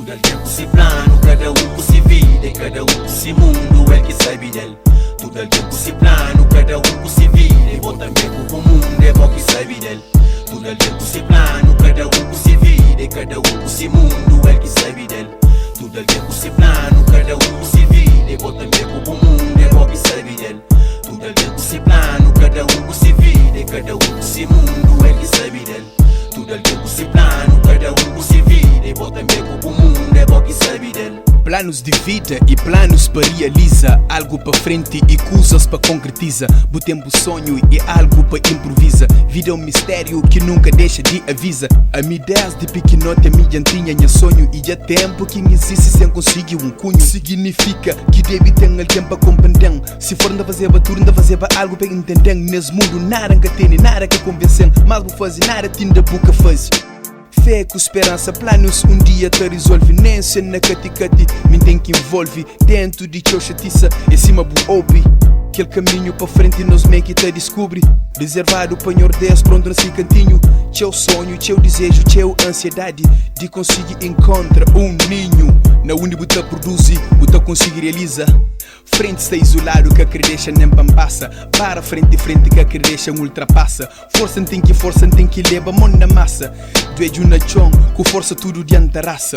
Tudo é tempo se plano, cada um se vida, cada um se mundo é que sabe dele. Tudo é tempo se plano, cada um se vida, e volta mesmo pro mundo é bom que sabe dele. Tudo é tempo se plano, cada um se vida, cada um se mundo é que sabe dele. Tudo é tempo se plano, cada um se vida, e volta mesmo pro mundo é bom que sabe dele. Tudo é tempo se plano, cada um se vida, cada um se mundo é que sabe dele. Tudo é tempo se plano, cada um se vida, e volta mesmo pro mundo é bom que sabe dele. Planos de vida e planos para realiza, algo para frente e coisas para concretiza. Botempo sonho e algo para improvisa. Vida é um mistério que nunca deixa de avisa. A minha ideias de pequenote, a minha antinha, minha sonho. E há tempo que existe sem conseguir um cunho. Significa que deve ter alguém para compreender. Se for ainda fazer tudo, ainda fazer algo para entender. Nesse mundo nada que tem, nada que convencer. Mas vou fazer nada, tinda boca faz. Fé com esperança, planos um dia te resolve. Nem cena cati-cati, me tem que envolve. Dentro de teu chatiça, em cima do ouve. Aquele caminho para frente nós meio que te descobre. Reservado para ordens, pronto nesse cantinho. Teu sonho, teu desejo, teu ansiedade de conseguir encontrar um ninho. Na onde você produz, você consegue realizar. Frente está isolado que a deixa nem passa. Para frente que a deixa ultrapassa. Força tem que leva mão na massa. Doejo na chão, com força tudo diante da raça.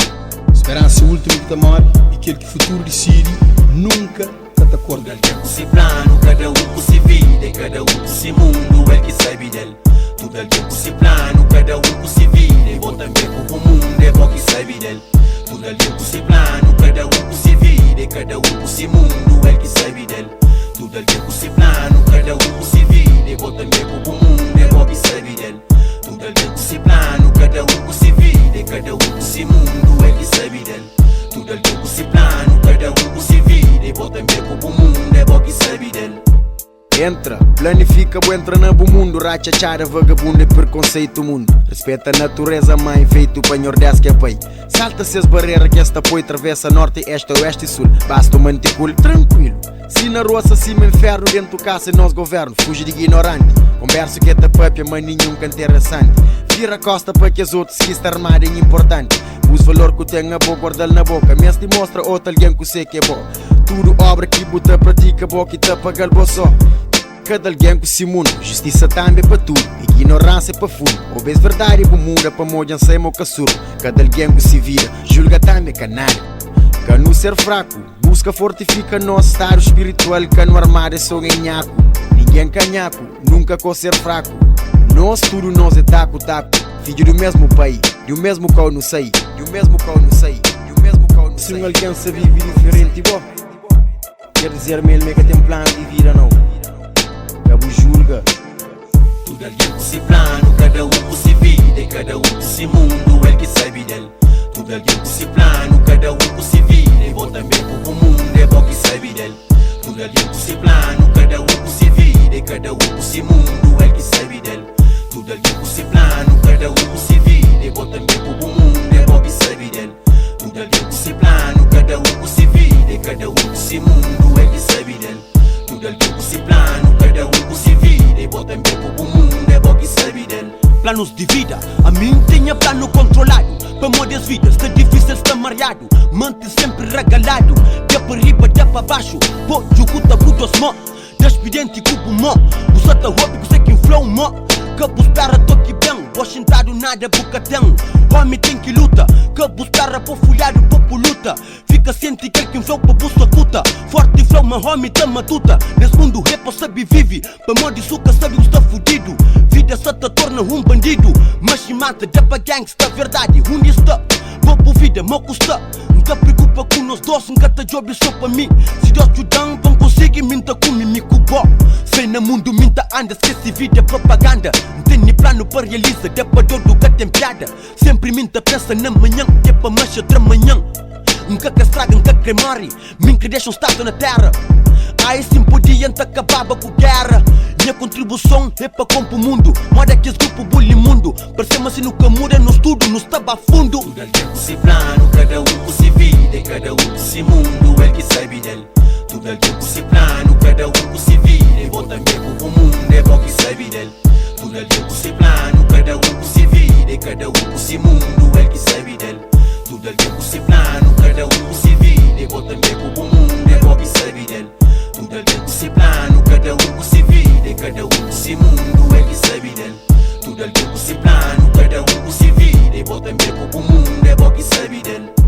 Esperança o último que morre e aquele que futuro decide nunca te acorda. Tudo é tempo se plano, cada um se vida, cada um se mundo é que sabe dele. Tudo é tempo se plano, cada um se vida, e volta mesmo pro mundo é bom que sabe dele. Tudo é tempo se plano, cada um se vida, cada um se mundo é que sabe dele. Tudo é tempo se plano, cada um se vida, e volta mesmo pro mundo é bom que sabe dele. Tudo é tempo se plano, cada um se vida, cada um se mundo é que sabe dele. Tudo é tempo se plano, cada um se vida, e volta mesmo pro mundo é bom que sabe dele. Entra, planifica, entra na bom mundo. Rachachara, vagabundo é preconceito mundo. Respeita a natureza, mãe, feito para nordeste que é pai. Salta-se as barreiras que esta põe, atravessa norte, este, oeste e sul. Basta manter cool, tranquilo. Se na roça, cima, inferno, dentro do caça, nós governo. Fuge de ignorante, conversa que é tapapia, mas nenhum canto interessante. Vira a costa para que as outras se armarem importante. Os valor que tem a boa, guarda-lhe na boca. Mas te mostra outro alguém que sei que é bom. Tudo obra que bota, pratica, boca e tapa galbo só. Cada alguém que se mundo, justiça também para tudo, ignorância para fundo. Ouvês verdade e muda para mojan sem mo caçuro. Cada alguém que se vira, julga também canário. Que não ser fraco, busca fortifica nosso estado espiritual. Que no armário é só ganhaco. Ninguém canhaco, nunca com ser fraco. Nós tudo nós é taco. Filho do mesmo país, do mesmo qual não sei, do mesmo qual não sei, do mesmo qual não sei. Se alguém se vive diferente, bom, quer dizer mesmo que tem plano de vida não. Cabo julga. Tudo é tempo se plano, cada um se vida, cada um se mundo é que sabe dele. Tudo é tempo se plano, cada um se vida, e volta mesmo pro mundo é bom que sabe dele. Tudo é tempo se plano, cada um se vida, cada um se mundo é que sabe dele. Tudo é tempo se plano, cada um se vida, e volta mesmo pro mundo é bom que sabe dele. Tudo é tempo se plano, cada um se vida, cada um se mundo é que sabe dele. Tudo é tempo se plano, cada um se vida, e volta mesmo pro mundo é bom que sabe dele. Planos de vida, a mim tinha plano controlado. Para muitas vidas, está difícil estar mareado. Mante sempre regalado, de para riba, de para baixo. Pô, jucuta budos mó, despidente cubo mó. Busata hobby, que sei que inflou mó. Que buscara toque bem, vou sentado nada boca tem. Homem tem que luta, que buscara por folhado, por luta. Fica ciente que quem flow para busca cuta. Forte flow, mas homem tá matuta. Nesse mundo rap sabe vive, para modo de suca sabe o está fudido. Vida só te torna um bandido, mas se mata de para gangsta, verdade. Onde está? Vou por vida, mal custa. Não te preocupa com nós dois, nunca te job só para mim. Se Deus te dá, vão conseguir minta com me cubó. Sei no mundo, minta anda, esquece vida, propaganda. Não tem nem plano para realizar, de para dor do que tem piada. Sempre minta pensa na manhã, que é para mancha de manhã. Nunca que estraga, nunca que morre, mim que deixa um estado na terra. Aí sim podia te acabava com guerra. Minha contribuição é para compor o mundo. Moda que esse grupo bully mundo. Parecemos assim no que muda no estudo, no estava a fundo. Tudo é tempo se plano, cada um se vida, cada um se mundo é que sabe dele. Tudo é tempo se plano, cada um se vida, e volta mesmo pro mundo é bom que sabe dele. Tudo é tempo se plano, cada um se vida, cada um se mundo é que sabe dele. Tudo é tempo se plano. plano, cada um com se vira. E bota em beco pro mundo, é bom que sabe dele.